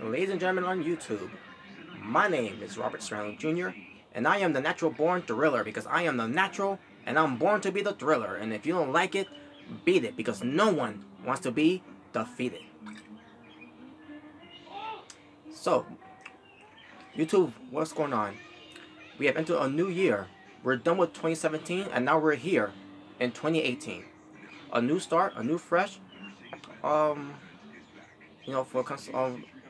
Ladies and gentlemen on YouTube, my name is Robert Serrano Jr., and I am the natural born thriller because I am the natural and I'm born to be the thriller. And if you don't like it, beat it because no one wants to be defeated. So, YouTube, what's going on? We have entered a new year. We're done with 2017 and now we're here in 2018. A new start, a new fresh. For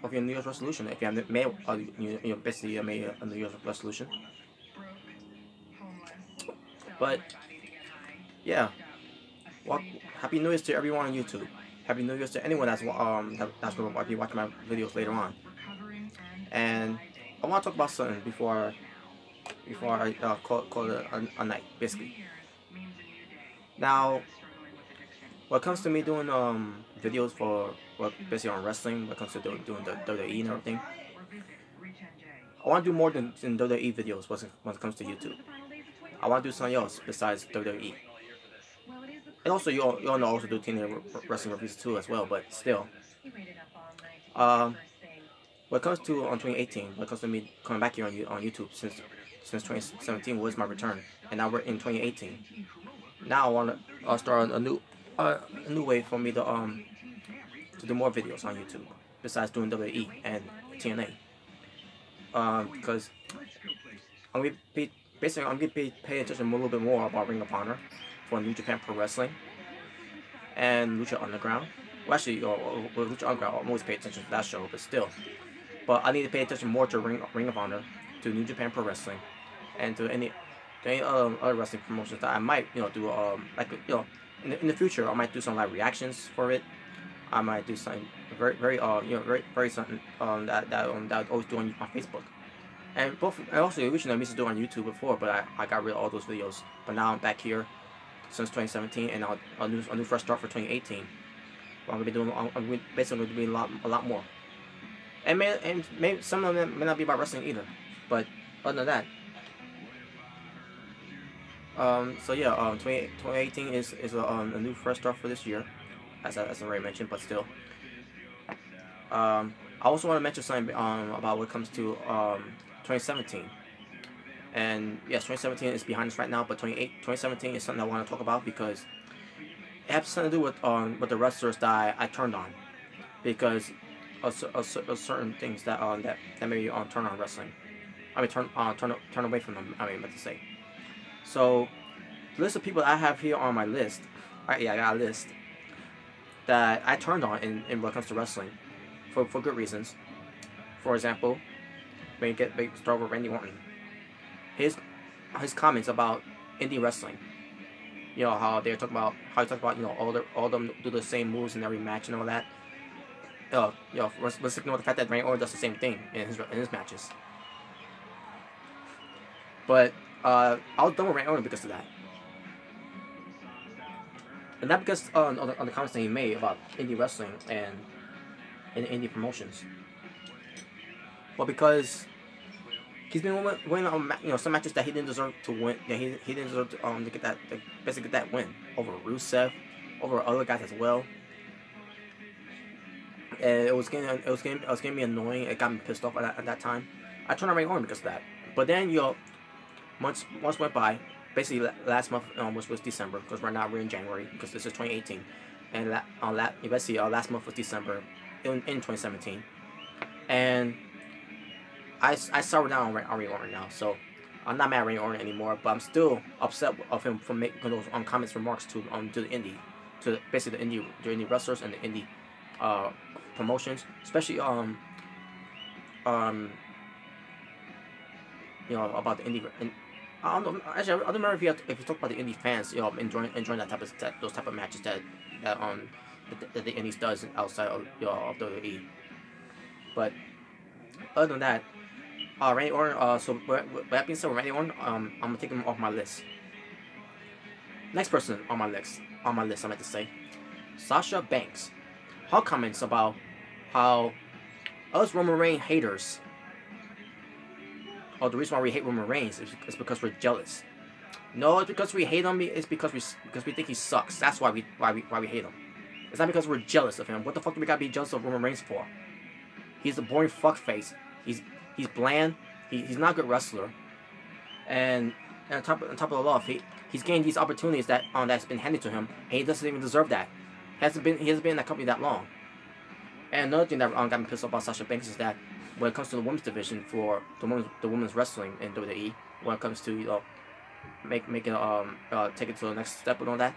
of your New Year's resolution. If you haven't made, basically made a New Year's resolution. But yeah, well, Happy New Year's to everyone on YouTube. Happy New Year's to anyone that's going to be watching my videos later on. And I want to talk about something before I call it a night, basically. Now, when it comes to me doing videos for basically on wrestling, when it comes to doing the WWE and everything, I want to do more than WWE videos when it comes to YouTube. I want to do something else besides WWE. And also, you all know I also do teenage wrestling reviews too as well, but still. When it comes to on 2018, when it comes to me coming back here on YouTube since 2017 was my return, and now we're in 2018. Now I want to start a new way for me to do more videos on YouTube besides doing WWE and TNA. Because I'm gonna be paying attention a little bit more about Ring of Honor for New Japan Pro Wrestling and Lucha Underground. Well, actually, with Lucha Underground, I'm always paying attention to that show, but still. But I need to pay attention more to Ring of Honor, to New Japan Pro Wrestling, and to any other wrestling promotions that I might do in the future. I might do some live reactions for it. I might do something very something that I always do on Facebook. And also originally I used to do on YouTube before, but I got rid of all those videos. But now I'm back here since 2017, and a new fresh start for 2018. I'm gonna be doing. I'm basically going to be a lot more. And maybe some of them may not be about wrestling either. But other than that, 2018 is a new fresh start for this year, as I already mentioned. But still, I also want to mention something about what comes to 2017. And yes, 2017 is behind us right now, but 2017 is something I want to talk about because it has something to do with the wrestlers that I turned on, because of certain things that maybe turn on wrestling. I mean turn away from them. I mean, to say. So, the list of people that I have here on my list, I got a list that I turned on in when it comes to wrestling, for good reasons. For example, when you start with Randy Orton, his comments about indie wrestling, how he talk about all them do the same moves in every match and all that. Let's ignore the fact that Randy Orton does the same thing in his matches. But I was done with Randy Orton because of that. And not because on the comments that he made about indie wrestling and indie promotions, but because he's been winning some matches that he didn't deserve to win. Yeah, he didn't deserve to get that, basically get that win over Rusev, over other guys as well. And it was getting me annoying. It got me pissed off at that time. I turned on Randy Orton because of that. But then months went by. Basically, last month was December, because right now we're in January, because this is 2018, and last month was December in 2017, and I soured down on Randy Orton now, so I'm not mad at Randy Orton anymore, but I'm still upset of him for making those remarks to the indie, to basically the indie wrestlers and the indie promotions, especially about the indie. And I don't know. Actually, I don't remember if you talk about the indie fans, enjoying those type of matches that the indies does outside of WWE. But other than that, Randy Orton. So with that being said, with Randy Orton, I'm gonna take him off my list. Next person on my list, I meant to say, Sasha Banks. Her comments about how us Roman Reigns haters, the reason why we hate Roman Reigns is because we're jealous. No, it's because we hate him. It's because we think he sucks. That's why we hate him. It's not because we're jealous of him. What the fuck do we gotta be jealous of Roman Reigns for? He's a boring fuckface. He's bland. He's not a good wrestler. And on top of the law, he's gained these opportunities that's been handed to him, and he doesn't even deserve that. He hasn't been in that company that long. And another thing that got me pissed off about Sasha Banks is that when it comes to the women's division for the women's wrestling in WWE, when it comes to take it to the next step and all that,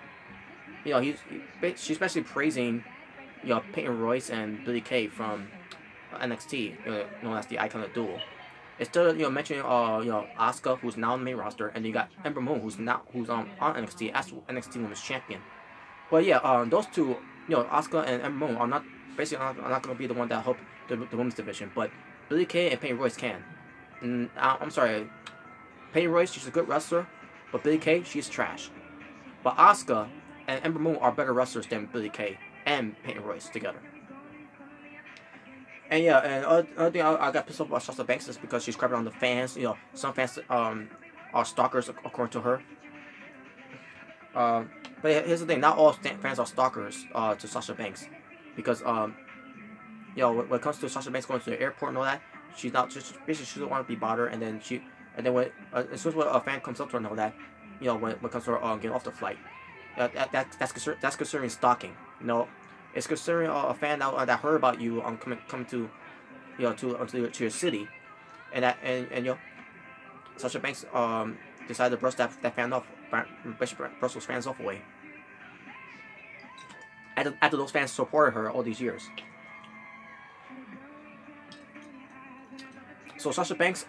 she's especially praising Peyton Royce and Billie Kay from NXT, known as the Iconic Duel. Instead of mentioning Asuka, who's now on the main roster, and you got Ember Moon, who's on NXT as NXT Women's Champion. But yeah, those two, Asuka and Ember Moon are not going to be the one that help the women's division, but Billie Kay and Peyton Royce can. I'm sorry, Peyton Royce, she's a good wrestler, but Billie Kay, she's trash. But Asuka and Ember Moon are better wrestlers than Billie Kay and Peyton Royce together. And yeah, and another thing I got pissed off about Sasha Banks is because she's crapping on the fans. Some fans are stalkers according to her. But here's the thing: not all fans are stalkers to Sasha Banks, because when it comes to Sasha Banks going to the airport and all that, she's not just basically she doesn't want to be bothered. And then when as soon as a fan comes up to her and all that, when it comes to her getting off the flight, that's considering stalking. It's considering a fan that heard about you coming to to your city, and Sasha Banks decided to brush that fan off, brush those fans off away. After those fans supported her all these years. So Sasha Banks,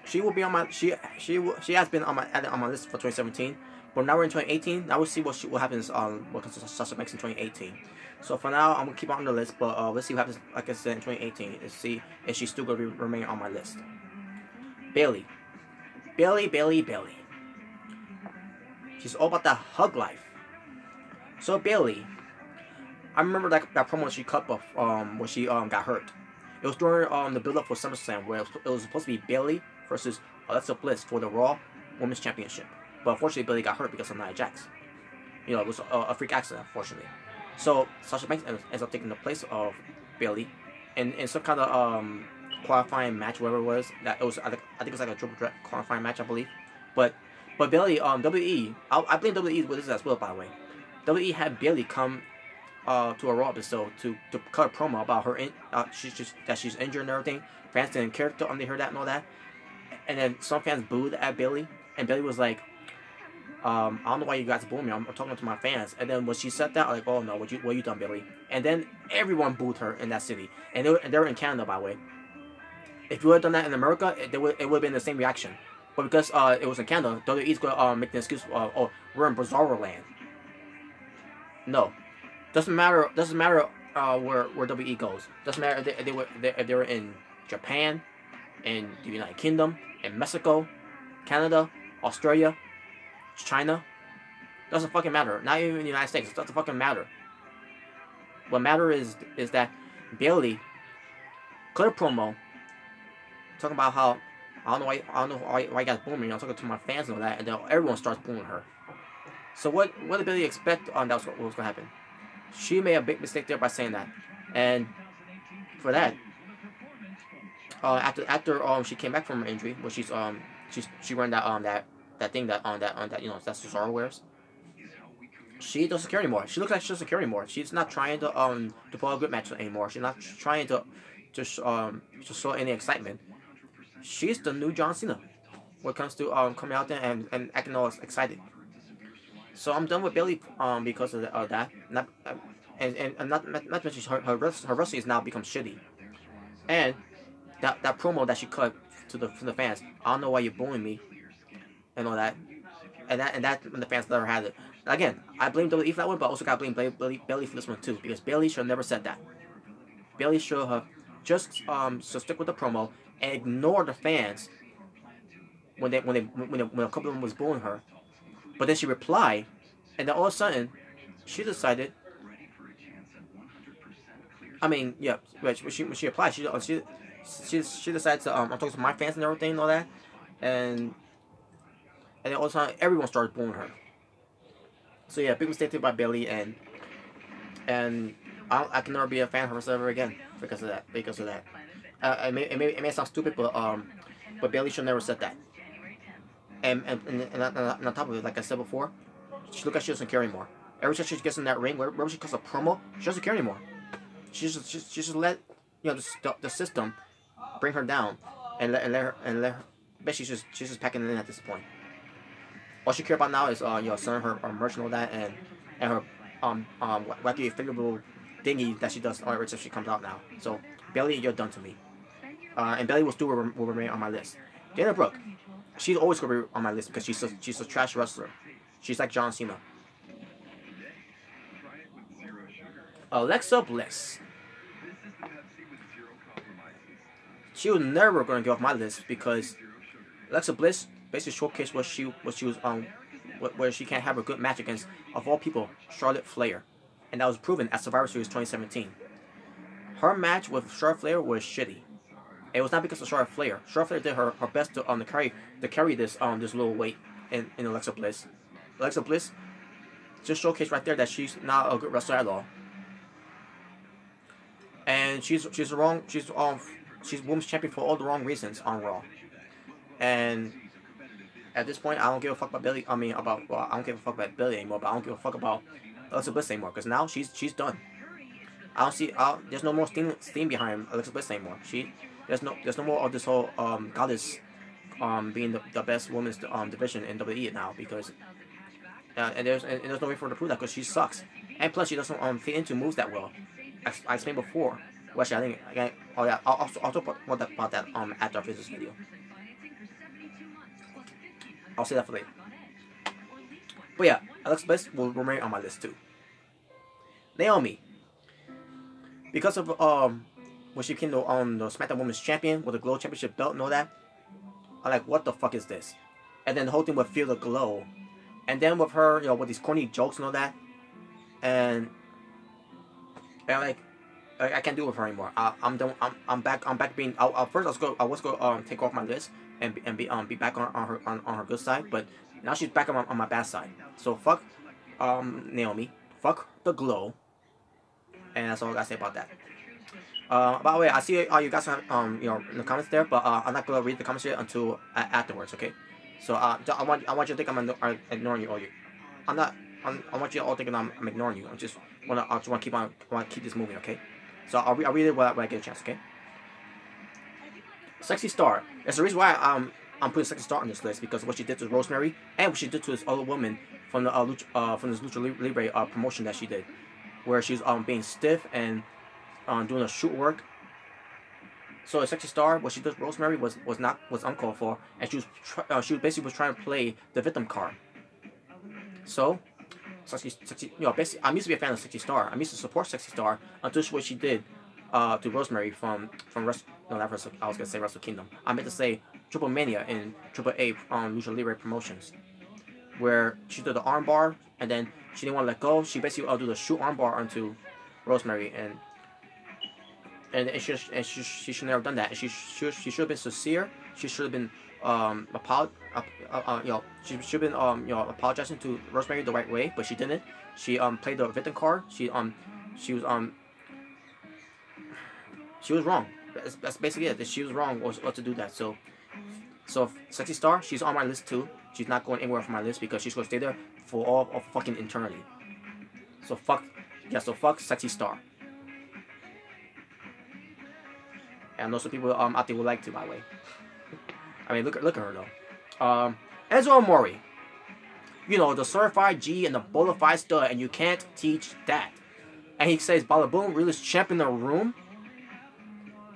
she will be on my she has been on my list for 2017. But now we're in 2018. Now we'll see what happens what comes to Sasha Banks in 2018. So for now, I'm gonna keep her on the list, but let's see what happens. Like I said, in 2018, let's see if she's still gonna remain on my list. Bayley. She's all about that hug life. So Bayley, I remember that promo she cut off when she got hurt. It was during the build up for SummerSlam, where it was supposed to be Bayley versus Alexa Bliss for the Raw Women's Championship. But unfortunately, Bayley got hurt because of Nia Jax. It was a freak accident, unfortunately. So Sasha Banks ends up taking the place of Bayley in some kind of qualifying match, whatever it was. That it was, I think it was like a triple threat qualifying match, I believe. But Bayley, WWE, I blame WWE with this as well, by the way. WWE had Bayley come to a Raw episode to cut a promo about her she's injured and everything. Fans didn't care when they heard that and all that. And then some fans booed at Bayley, and Bayley was like, I don't know why you guys boo me. I'm talking to my fans. And then when she said that, I'm like, oh no, what you done, Bayley? And then everyone booed her in that city. And they were in Canada, by the way. If you would have done that in America, it would have been the same reaction. But because it was in Canada, WWE's going to make the excuse, oh, we're in Bizarro Land. No, doesn't matter where WWE goes. Doesn't matter if they were in Japan, in the United Kingdom, in Mexico, Canada, Australia, China. Doesn't fucking matter. Not even in the United States. It doesn't fucking matter. What matters is that Bayley cut a promo talking about how I don't know why you guys booing me. I'm talking to my fans and all that, and then everyone starts booing her. So what did Bayley expect? That was what was gonna happen. She made a big mistake there by saying that, and for that, after she came back from her injury, where she ran that thing that Cesaro wears. She doesn't care anymore. She looks like she doesn't care anymore. She's not trying to pull a good match anymore. She's not trying to show any excitement. She's the new John Cena when it comes to coming out there and acting all excited. So I'm done with Bayley because of that. Not to mention her wrestling has now become shitty. And that promo that she cut to the fans. I don't know why you're booing me. And all that, and that when the fans never had it. Again, I blame WWE for that one, but I also got to blame Bayley for this one too, because Bayley should have never said that. Bayley should have just stick with the promo and ignore the fans when a couple of them was booing her. But then she replied, and then all of a sudden, she decided. I mean, yeah, when she applied, she decided to I'm talking to my fans and everything and all that, and then all of a sudden everyone started booing her. So yeah, big mistake by Bayley, and I can never be a fan of her ever again. because of that. Because of that. It may sound stupid, but Bailey should never said that. And on top of it, like I said before, she doesn't care anymore. Every time she gets in that ring, wherever she cuts a promo, she doesn't care anymore. She just let the system bring her down, and let her. But she's just packing it in at this point. All she cares about now is selling her merch and all that, and her wacky favorable thingy that she does every time she comes out now. So Bailey, you're done to me. And Bailey will still remain on my list. Dana Brooke, she's always gonna be on my list because she's a trash wrestler. She's like John Cena. Alexa Bliss. She was never gonna get off my list because Alexa Bliss basically showcased where she can't have a good match against, of all people, Charlotte Flair, and that was proven at Survivor Series 2017. Her match with Charlotte Flair was shitty. It was not because of Charlotte Flair. Charlotte Flair did her best to carry this little weight in Alexa Bliss. Alexa Bliss just showcased right there that she's not a good wrestler at all. And she's women's champion for all the wrong reasons on Raw. And at this point, I don't give a fuck about Billy. I don't give a fuck about Billy anymore. But I don't give a fuck about Alexa Bliss anymore because now she's done. There's no more steam behind Alexa Bliss anymore. There's no more of this whole goddess being the best women's division in WWE now because and there's no way for her to prove that because she sucks. And plus, she doesn't fit into moves that well. I explained before. Well, actually, I'll talk about that after I finish this video. I'll say that for later. But yeah, Alexa Bliss will remain on my list too. Naomi, because of when she became the SmackDown Women's Champion with the Glow Championship belt and all that, I'm like, what the fuck is this? And then the whole thing would Feel the Glow, and then with her, with these corny jokes and all that, and like, I can't do it with her anymore. I'm done. I'm back being. First I was going take off my list and be back on her good side, but now she's back on my bad side. So fuck Naomi, fuck the Glow, and that's all I gotta say about that. By the way, I see you guys have in the comments there, but I'm not gonna read the comments here until afterwards. Okay, so I want you to think I'm ignoring you all. I want you all thinking I'm ignoring you. I just want to keep this moving. Okay. So I'll read it when I get a chance, okay? Sexy Star. There's a reason why I'm putting Sexy Star on this list because of what she did to Rosemary and what she did to this other woman from this Lucha Libre promotion that she did, where she's being stiff and doing a shoot work. So a Sexy Star, what she did to Rosemary was uncalled for, and she basically trying to play the victim card. So. Sexy, basically, I'm used to be a fan of Sexy Star. I'm used to support Sexy Star until what she did to Rosemary from Wrestle Kingdom. I meant to say Triple Mania in Triple A Lucha Libre promotions, where she did the armbar and then she didn't want to let go. She basically do the shoot armbar onto Rosemary and she should never have done that. And she should have been sincere. She should have been she should have been apologizing to Rosemary the right way, but she didn't. She played the victim card. She was wrong. That's basically it. She was wrong what to do that. So Sexy Star, she's on my list too. She's not going anywhere from my list because she's gonna stay there for all of fucking eternity. So fuck Sexy Star. And I know some people out there would like to, by the way. I mean, look at her though. Enzo Amore, the certified G and the bona fide stud, and you can't teach that. And he says, "Bada boom, realest champion in the room."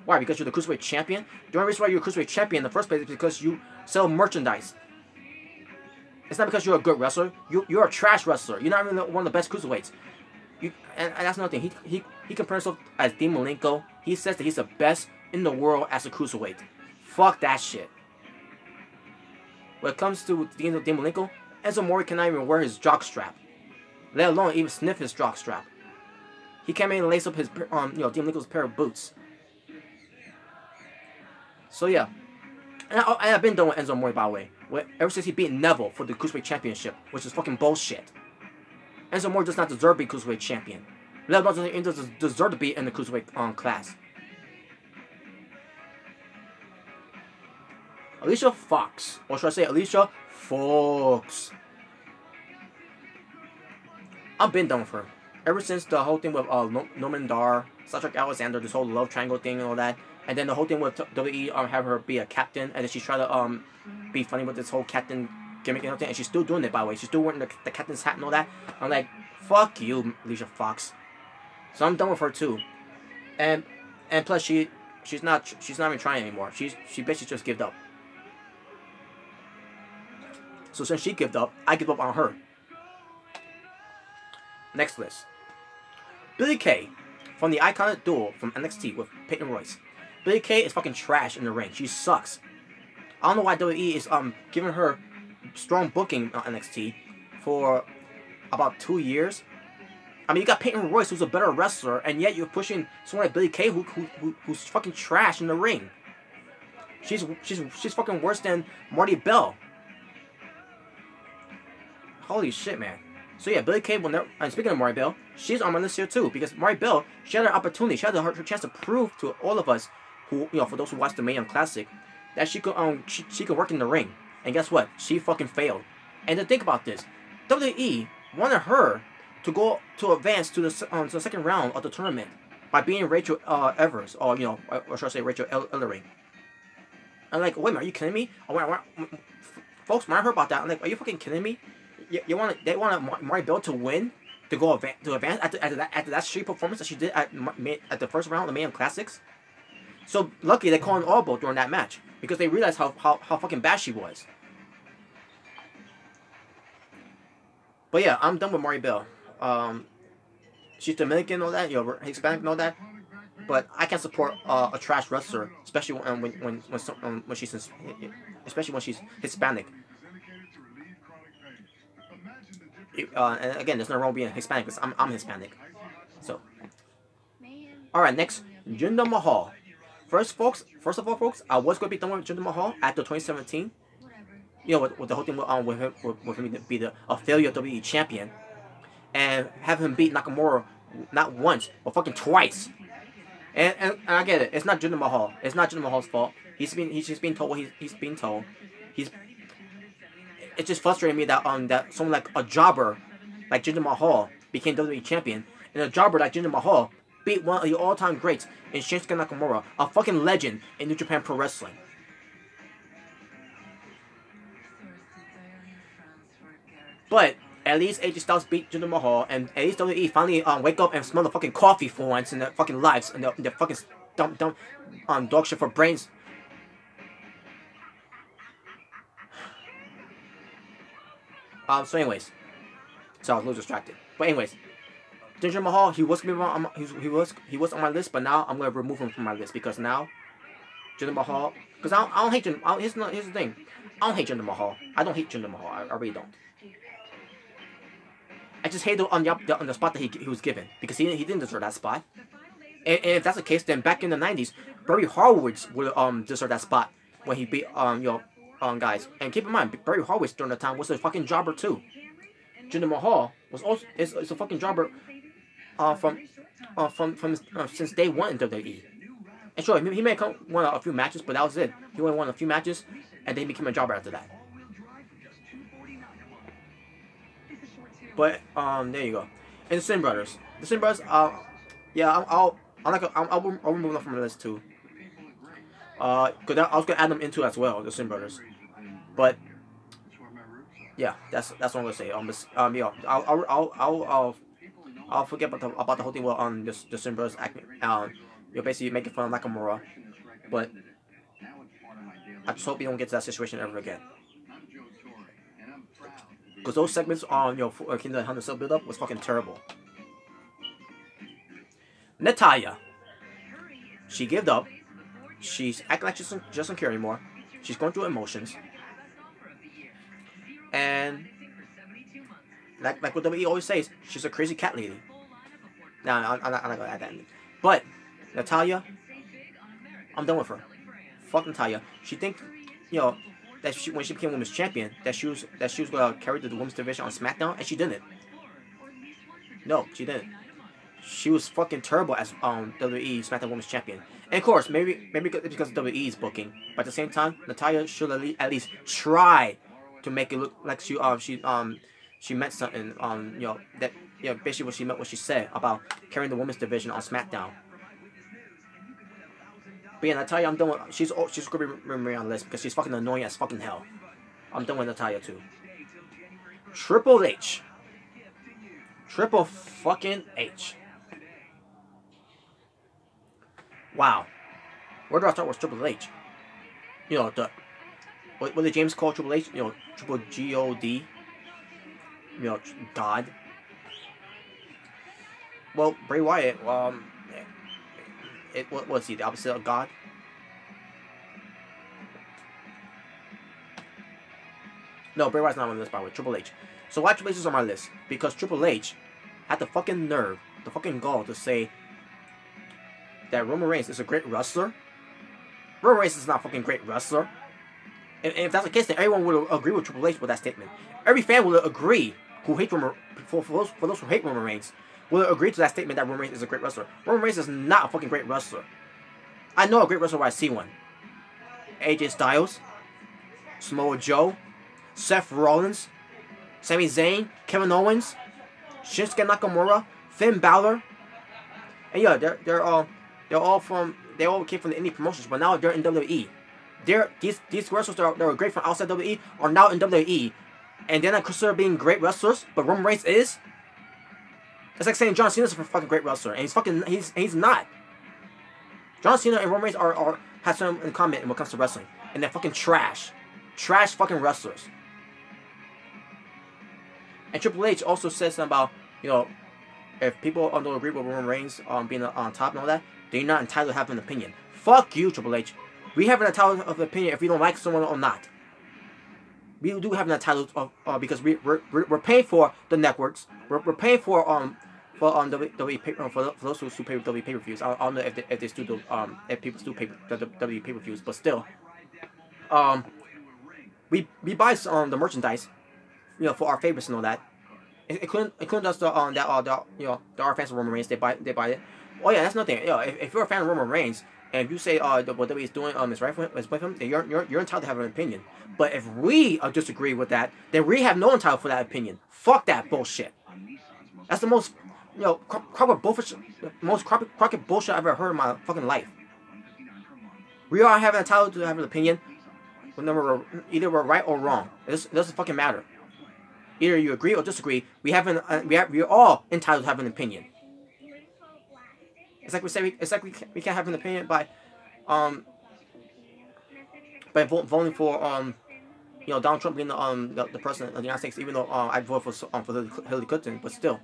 Why? Because you're the cruiserweight champion. The only reason why you're a cruiserweight champion in the first place is because you sell merchandise. It's not because you're a good wrestler. You're a trash wrestler. You're not even one of the best cruiserweights. And that's another thing. He compares himself as Dean Malenko. He says that he's the best in the world as a cruiserweight. Fuck that shit. When it comes to Dean Malenko, Enzo Amore cannot even wear his jockstrap, let alone even sniff his jockstrap. He can't even lace up his Dean Malenko's pair of boots. So yeah, and I've been done with Enzo Amore, by the way. Ever since he beat Neville for the Cruiserweight Championship, which is fucking bullshit. Enzo Amore does not deserve to be Cruiserweight Champion. Neville doesn't deserve to be in the Cruiserweight class. Alicia Fox, or should I say Alicia Fox? I've been done with her. Ever since the whole thing with Norman Dar, Cedric Alexander, this whole love triangle thing and all that, and then the whole thing with WWE have her be a captain, and then she's trying to be funny with this whole captain gimmick and everything, and she's still doing it, by the way. She's still wearing the captain's hat and all that. I'm like, fuck you, Alicia Fox. So I'm done with her too. And plus she's not even trying anymore. She basically just gave up. So since she gave up, I give up on her. Next list. Billie Kay from the iconic duel from NXT with Peyton Royce. Billie Kay is fucking trash in the ring. She sucks. I don't know why WWE is giving her strong booking on NXT for about 2 years. I mean, you got Peyton Royce, who's a better wrestler, and yet you're pushing someone like Billie Kay, who's fucking trash in the ring. She's fucking worse than Marty Bell. Holy shit, man. So yeah, Billie Kay will never. And speaking of Marty Bell, she's on my list here too, because Marty Bell, she had an opportunity, she had her chance to prove to all of us, who for those who watched the Mae Young Classic, that she could she could work in the ring. And guess what? She fucking failed. And to think about this, WWE wanted her to go to advance to the second round of the tournament by being Rachel Evers, or or should I say Rachel Ellering. I'm like, wait a minute, are you kidding me? Folks, when I heard about that, I'm like, are you fucking kidding me? They want Marty Bell to win, to advance after that street performance that she did at the first round of the Mae Young Classics. So luckily they called an audible during that match, because they realized how fucking bad she was. But yeah, I'm done with Marty Bell. She's Dominican and all that, Hispanic and all that. But I can't support a trash wrestler, especially when she's Hispanic. And again, there's no wrong being Hispanic, because I'm Hispanic. So, all right, next, Jinder Mahal. First of all, folks, I was going to be done with Jinder Mahal after 2017. With the whole thing with him to be the failure WWE champion, and have him beat Nakamura not once but fucking twice. And I get it. It's not Jinder Mahal. It's not Jinder Mahal's fault. He's just being told what he's being told. It's just frustrating me that that someone like a jobber like Jinder Mahal became WWE champion, and a jobber like Jinder Mahal beat one of the all-time greats in Shinsuke Nakamura, a fucking legend in New Japan Pro Wrestling. But at least AJ Styles beat Jinder Mahal, and at least WWE finally wake up and smell the fucking coffee for once in their fucking lives, and their fucking dumb dog shit for brains. So anyways, so I was a little distracted. But anyways, Jinder Mahal, he was on my list, but now I'm gonna remove him from my list, because now Jinder Mahal, because I don't hate Jinder. Here's the thing, I don't hate Jinder Mahal. I don't hate Jinder Mahal. I really don't. I just hate on the spot that he was given, because he didn't deserve that spot. And if that's the case, then back in the 90s, Barry Horowitz would deserve that spot when he beat guys. And keep in mind, Barry Horowitz during the time was a fucking jobber too. Jinder Mahal was also is a fucking jobber from since day one in WWE. And sure, he may have won a few matches, but that was it. He only won a few matches, and then he became a jobber after that. But there you go. And the Sin Brothers. The Sin Brothers. Yeah, I'll remove them from the list too. Cause I was gonna add them into as well, the Sin Brothers. But yeah, that's what I'm gonna say. Yeah, I'll forget about the whole thing with the Sin Brothers acting. You're basically making fun of Nakamura, but I just hope you don't get to that situation ever again. Because those segments on Kingdom Hunter Cell build up was fucking terrible. Natalya. She gave up. She's acting like she doesn't care anymore. She's going through emotions. And like what WWE always says, she's a crazy cat lady. Now I'm not gonna add that in. But Natalya, I'm done with her. Fuck Natalya. She think, that when she became women's champion, that she was gonna carry the women's division on SmackDown, and she didn't. No, she didn't. She was fucking terrible as WWE SmackDown Women's Champion. And of course, maybe it's because of WWE's booking, but at the same time, Natalya should at least try to make it look like she meant something. That basically what she said about carrying the women's division on SmackDown. But yeah, Natalya, I'm done with. She's gonna be on the list because she's fucking annoying as fucking hell. I'm done with Natalya too. Triple H. Triple fucking H. Wow. Where do I start with Triple H? What did James call Triple H? Triple G-O-D. God. Well, Bray Wyatt, what was he, the opposite of God? No, Bray Wyatt's not on the list, by the way. Triple H. So why Triple H is on my list? Because Triple H had the fucking nerve, the fucking gall to say that Roman Reigns is a great wrestler. Roman Reigns is not a fucking great wrestler. And if that's the case, then everyone would agree with Triple H with that statement. Every fan would agree who hates Roman, for those who hate Roman Reigns, will agree to that statement that Roman Reigns is a great wrestler. Roman Reigns is not a fucking great wrestler. I know a great wrestler when I see one. AJ Styles, Samoa Joe, Seth Rollins, Sami Zayn, Kevin Owens, Shinsuke Nakamura, Finn Balor. And yeah, they all came from the indie promotions, but now they're in WWE. These wrestlers that were great from outside WWE are now in WWE, and they're not considered being great wrestlers, but Roman Reigns is. It's like saying John Cena's a fucking great wrestler, and he's not. John Cena and Roman Reigns have something in common when it comes to wrestling, and they're fucking trash fucking wrestlers. And Triple H also says something about, if people don't agree with Roman Reigns being on top and all that, then you're not entitled to have an opinion. Fuck you, Triple H. We have an entitled of opinion if we don't like someone or not. We do have an entitled of because we're paying for the networks. We're paying for WWE for those who pay WWE pay-per-views. I don't know if they still do if people still pay the WWE pay-per-views, but still, we buy the merchandise, for our favorites and all that. Including just there are fans of Roman Reigns. They buy it. Oh yeah, that's nothing. If you're a fan of Roman Reigns and if you say what WWE is doing is right with him, then you're entitled to have an opinion. But if we disagree with that, then we have no entitlement for that opinion. Fuck that bullshit. That's the most crockett bullshit I've ever heard in my fucking life. We all have an entitlement to have an opinion. Either we're right or wrong. It doesn't fucking matter. Either you agree or disagree. We're all entitled to have an opinion. It's like we say we can't have an opinion by voting for Donald Trump being the president of the United States, even though I voted for Hillary Clinton, but still.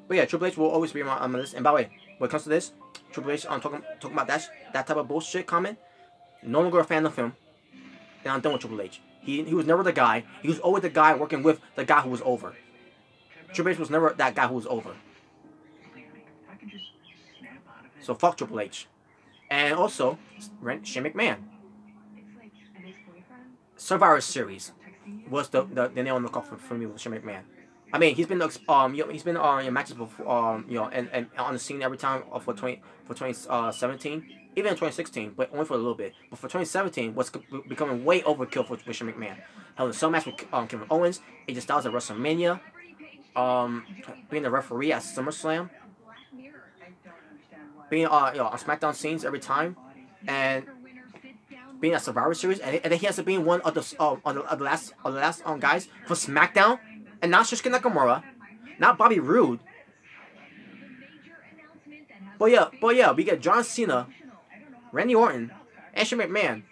But yeah, Triple H will always be on my list. And by the way, when it comes to this, Triple H talking about that type of bullshit comment. No longer a fan of him, and I'm done with Triple H. He was never the guy. He was always the guy working with the guy who was over. Triple H was never that guy who was over. So fuck Triple H. And also, Shane McMahon. Survivor Series was the nail in the coffin for me with Shane McMahon. I mean, he's been matches before, and on the scene every time for 2017. Even in 2016, but only for a little bit. But for 2017, was becoming way overkill for Shane McMahon. Held a cell match with Kevin Owens, AJ Styles at WrestleMania, being the referee at SummerSlam, being on SmackDown scenes every time, and being at Survivor Series, and then he has to be one of the last guys for SmackDown, and not Shinsuke Nakamura, not Bobby Roode. But yeah, we get John Cena, Randy Orton, and Shane McMahon.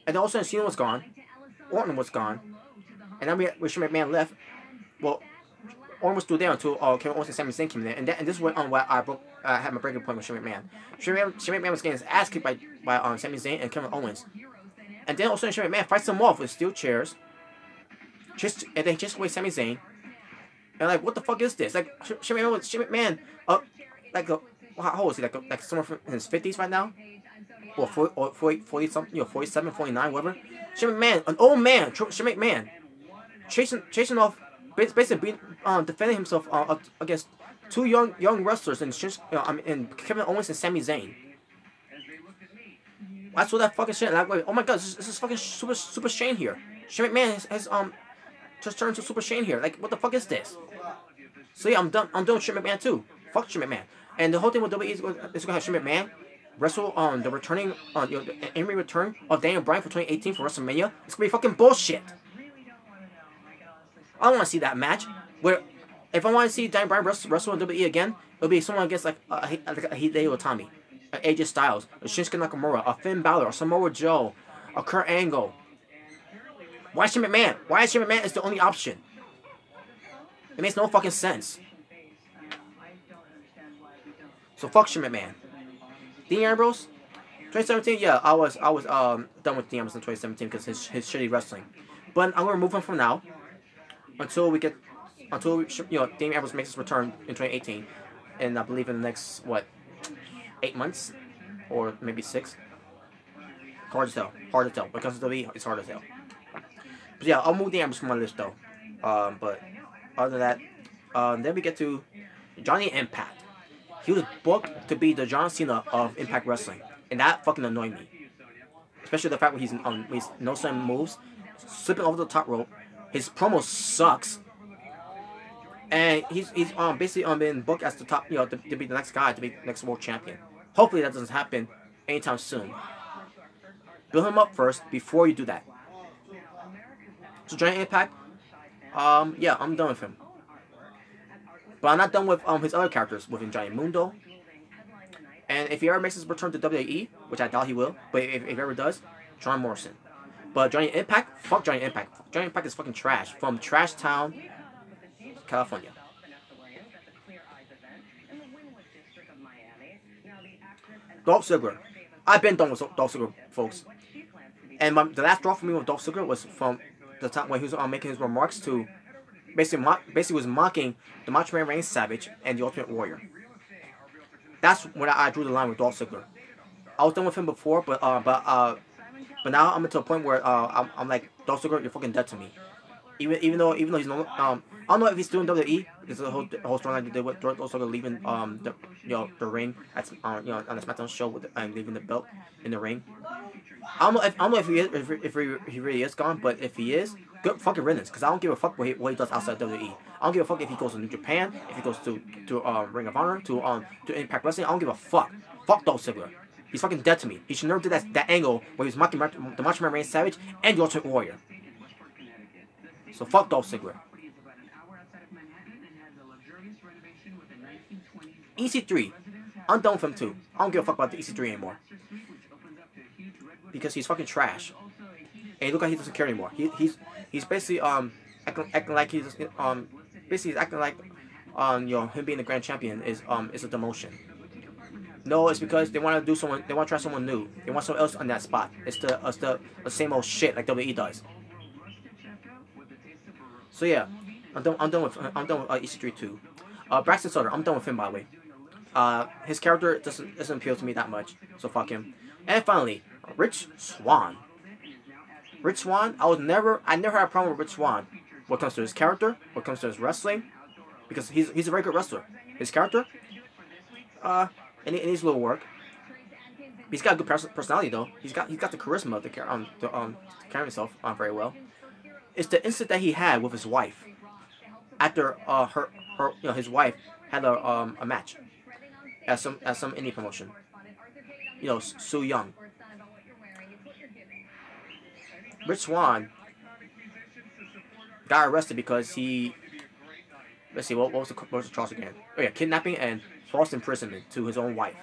And then all of a sudden Cena was gone. Orton was gone. And then when Shane McMahon left, well, Orton was still there until Kevin Owens and Sami Zayn came in. And this went on where I had my breaking point with Shane McMahon. Shane McMahon was getting his ass kicked by Sami Zayn and Kevin Owens. And then all of a sudden Shane McMahon fights him off with steel chairs. And then just away Sami Zayn. And like, what the fuck is this? Like, Shane McMahon, how old is he? Like someone from in his 50s right now? Or 40 something, 47, 49, whatever. Shane McMahon, an old man, Shane McMahon, chasing off basically defending himself against two young wrestlers in Kevin Owens and Sami Zayn. I saw that fucking shit. Like, oh my god, this is fucking Super Shane here. Shane McMahon has just turned to Super Shane here. Like, what the fuck is this? So yeah, I'm done with Shane McMahon too. Fuck Shane McMahon. And the whole thing with WWE is gonna have Shane McMahon wrestle the returning the in-ring return of Daniel Bryan for 2018 for WrestleMania. It's gonna be fucking bullshit. I don't want to see that match. Where if I want to see Daniel Bryan wrestle in WWE again, it'll be someone against like a Hideo Itami, a AJ Styles, a Shinsuke Nakamura, a Finn Balor, a Samoa Joe, a Kurt Angle. Why Shane McMahon? Why Shane McMahon is the only option? It makes no fucking sense. So fuck Shane McMahon. Dean Ambrose, 2017. Yeah, I was done with Dean Ambrose in 2017 because his shitty wrestling. But I'm gonna remove him from now until Dean Ambrose makes his return in 2018, and I believe in the next 8 months or maybe 6. Hard to tell. When it comes to WWE, it's hard to tell. But yeah, I'll move Dean Ambrose from my list though. But other than that, then we get to Johnny Impact. He was booked to be the John Cena of Impact Wrestling, and that fucking annoyed me. Especially the fact that he's no sudden moves, slipping over the top rope. His promo sucks, and he's basically been booked as the top, to be the next guy, to be the next world champion. Hopefully that doesn't happen anytime soon. Build him up first before you do that. So Johnny Impact, yeah, I'm done with him. But I'm not done with his other characters, with Johnny Mundo. And if he ever makes his return to WWE, which I doubt he will, but if he ever does, John Morrison. But Johnny Impact, fuck Johnny Impact. Johnny Impact is fucking trash. From Trash Town, California. Dolph Ziggler. I've been done with Dolph Ziggler, folks. And the last draw for me with Dolph Ziggler was from the time when he was making his remarks to basically was mocking the Macho Man Randy Savage and the Ultimate Warrior. That's when I drew the line with Dolph Ziggler. I was done with him before, but now I'm to a point where I'm like, Dolph Ziggler, you're fucking dead to me. Even though he's no, I don't know if he's still in WWE. There's the whole storyline they did with Dolph Ziggler leaving the ring at on the SmackDown show and leaving the belt in the ring. I don't know if he really is gone, but if he is, good fucking riddance. Because I don't give a fuck what he does outside WWE. I don't give a fuck if he goes to New Japan, if he goes to Ring of Honor, to Impact Wrestling. I don't give a fuck. Fuck Dolph Ziggler. He's fucking dead to me. He should never do that angle where he's mocking the Macho Man Randy Savage and the Ultimate Warrior. So fuck Dolph Ziggler. EC3. I'm done with him too. I don't give a fuck about the EC3 anymore. Because he's fucking trash. And he look like he doesn't care anymore. He's basically acting like he's basically acting like him being the grand champion is a demotion. No, it's because they want to try someone new. They want someone else on that spot. It's the same old shit like WWE does. So yeah, I'm done with EC3 too. Braxton Sutter, I'm done with him by the way. His character doesn't appeal to me that much, so fuck him. And finally, Rich Swan. Rich Swan, I never had a problem with Rich Swan. When it comes to his character, when it comes to his wrestling, because he's a very good wrestler. His character, it needs a little work. He's got a good personality though. He's got the charisma to carry himself very well. It's the incident that he had with his wife after his wife had a match at some indie promotion. Su Young. Rich Swan got arrested because he, let's see, what was the charge again? Oh yeah, kidnapping and false imprisonment to his own wife.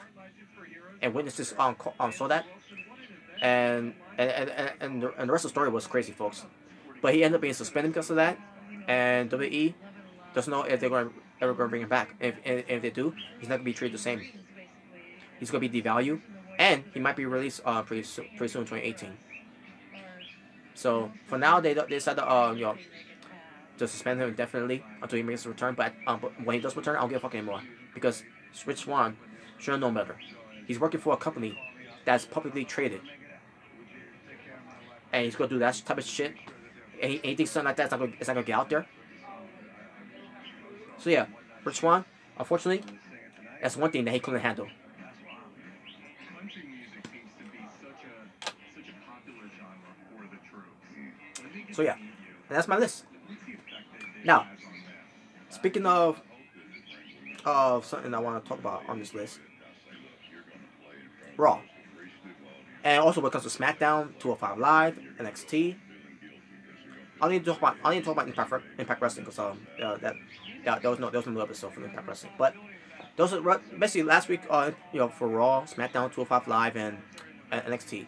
And witnesses saw that, and the rest of the story was crazy, folks. But he ended up being suspended because of that, and WWE doesn't know if they're ever going to bring him back. If they do, he's not going to be treated the same. He's going to be devalued, and he might be released pretty soon in 2018. So for now, they decided to suspend him indefinitely until he makes a return. But when he does return, I don't give a fuck anymore, because Rich Swan should have known better. He's working for a company that's publicly traded, and he's gonna do that type of shit. And he thinks something like that's not gonna get out there. So yeah, for Swan, unfortunately, that's one thing that he couldn't handle. So yeah, and that's my list. Now, speaking of something I want to talk about on this list, Raw, and also when it comes to SmackDown, 205 Live, NXT. I need to talk about Impact Wrestling because there was no new episode from Impact Wrestling, but those are basically last week. For Raw, SmackDown, 205 Live, and NXT.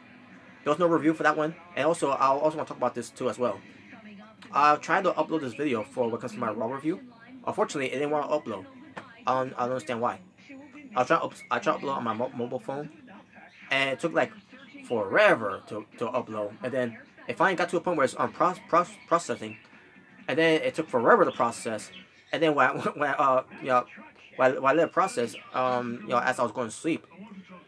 There was no review for that one, and also I also want to talk about this too as well. I tried to upload this video for what comes to my Raw review. Unfortunately, it didn't want to upload. I don't understand why. I tried to upload on my mobile phone, and it took like forever to upload. And then it finally got to a point where it's on processing, and then it took forever to process. And then when I let it process, as I was going to sleep,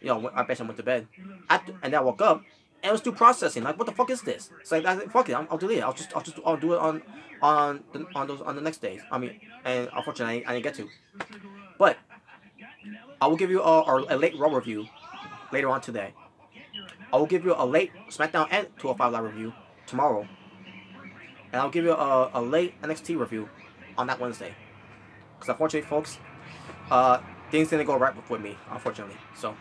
I basically went to bed, and then I woke up. And it was still processing. Like, what the fuck is this? It's like, fuck it. I'll delete it. I'll do it on the next days. I mean, and unfortunately, I didn't get to. But I will give you a late Raw review later on today. I will give you a late SmackDown and 205 Live review tomorrow. And I'll give you a late NXT review on that Wednesday. Because unfortunately, folks, things didn't go right with me, unfortunately. So,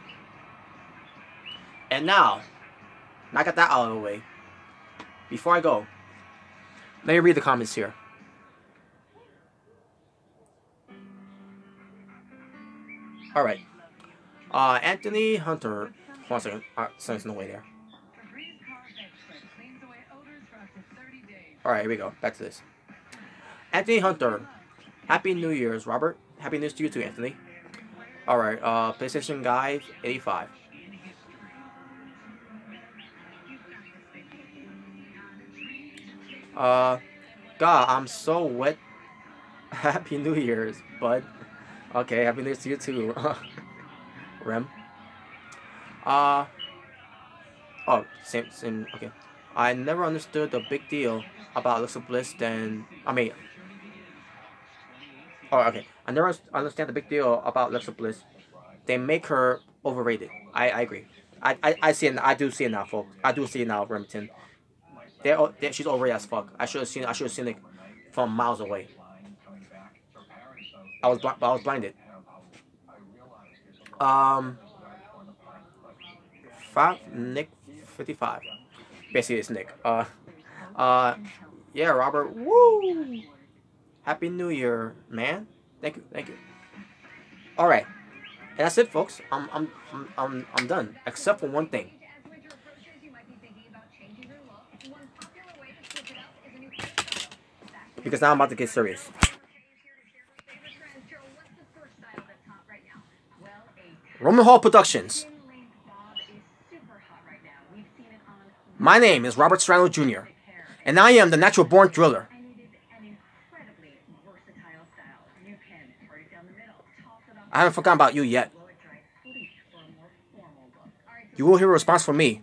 and now I got that out of the way. Before I go, let me read the comments here. All right. Anthony Hunter. One second. Something's in the way there. All right, here we go. Back to this. Anthony Hunter. Happy New Year's, Robert. Happy New Year's to you too, Anthony. All right. PlayStation Guy 85. God, I'm so wet. Happy New Year's, bud. Okay, Happy New Year's to you too, Rem. Oh, same. Okay. I never understood the big deal about Alexa Bliss. Okay. I never understand the big deal about Alexa Bliss. They make her overrated. I agree. I see it. I do see it now, folks. I do see it now, Remington. She's overrated as fuck. I should have seen it from miles away. I was blinded. Nick 55. Basically, it's Nick. Yeah, Robert. Woo! Happy New Year, man. Thank you. All right, and that's it, folks. I'm done, except for one thing. Because now I'm about to get serious. Roman Hall Productions. My name is Robert Serrano Jr., and I am the natural born driller. I haven't forgotten about you yet. You will hear a response from me.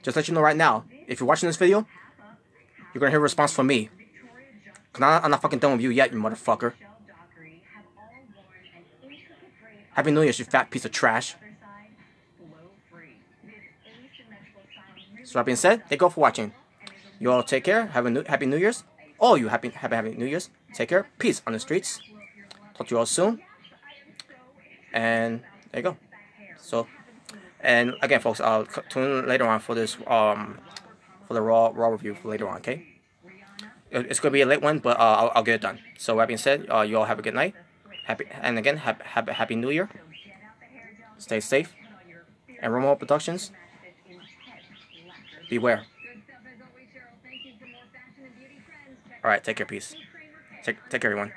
Just let you know right now, if you're watching this video, you're gonna hear a response from me. Cause I'm not fucking done with you yet, you motherfucker. Happy New Year, you fat piece of trash. So that being said, thank you all for watching. You all take care. Happy New Year's. All you happy New Year's. Take care. Peace on the streets. Talk to you all soon. And there you go. So, and again, folks, I'll tune in later on for this for the raw review for later on. Okay. It's gonna be a late one, but I'll get it done. So that being said, you all have a good night. Happy New Year. Stay safe. And Romo Productions, beware. Alright, take care, peace. Take care, everyone.